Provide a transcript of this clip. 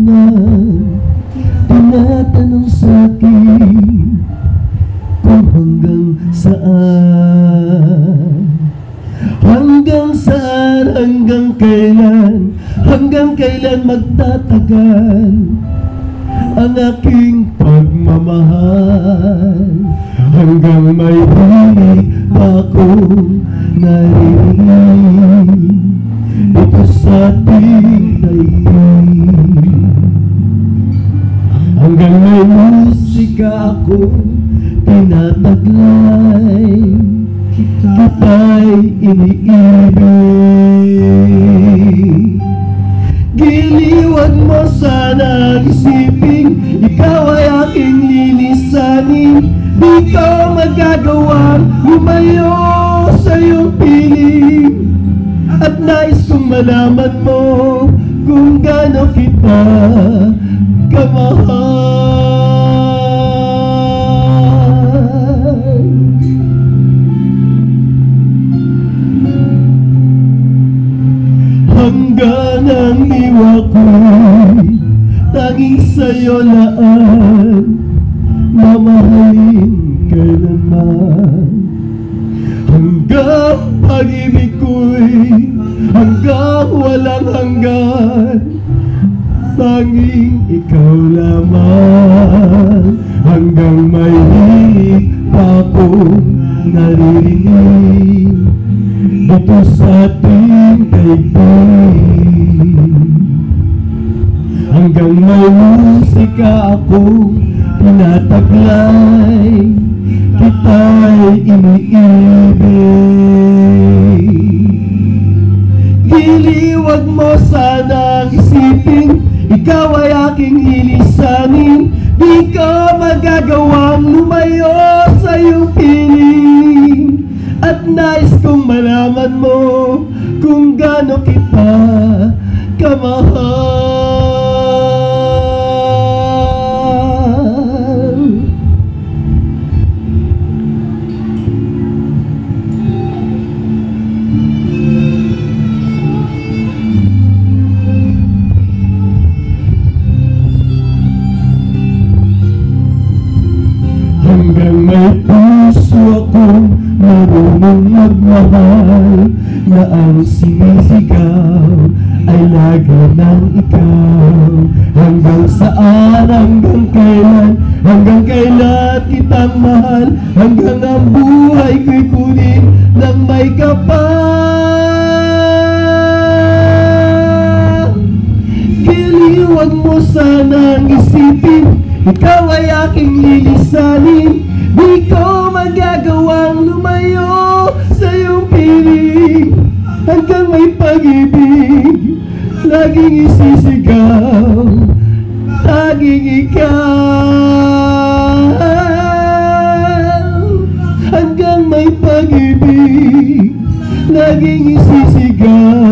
naman tinatanong sa'kin kung hanggang saan, hanggang kailan magtatagal ang aking pagmamahal, hanggang may hilig pa akong narinig dito sa ating daigdig, hanggang may musika akong tinataglay, kita'y iniibig. Giliwag mo sana isipin, ikaw ay aking lilisanin. Di ko magagawang lumayo sa iyong piling, at nais kong malaman mo kung gaano kita kamahal. Hanggang ang diwa ko'y tanging sa'yo laan, mamahalin kailanman. Hanggang pag-ibig ko'y hanggang walang hanggan, tanging ikaw lamang. Hanggang may hilig pa akong naririnig dito sa ating daigdig, hanggang may musika akong tinataglay, kita'y iniibig. Giliwag mo sanang isipin, ikaw ay aking lilisanin. Di ko magagawang lumayo sa iyong piling, at nais kong malaman mo kung gaano kita kamahal. Hanggang may puso akong marunong magmahal, na ang sinisigaw ay lagi ng ikaw. Hanggang saan, hanggang kailan kitang mahal, hanggang ang buhay ko'y kunin ng may kapal. Giliwag mo sanang isipin, ikaw ay aking lilisanin. Di ko magagawang lumayo sa iyong piling, hanggang may pag-ibig laging isisigaw, taging ikaw. Hanggang may pag-ibig laging isisigaw,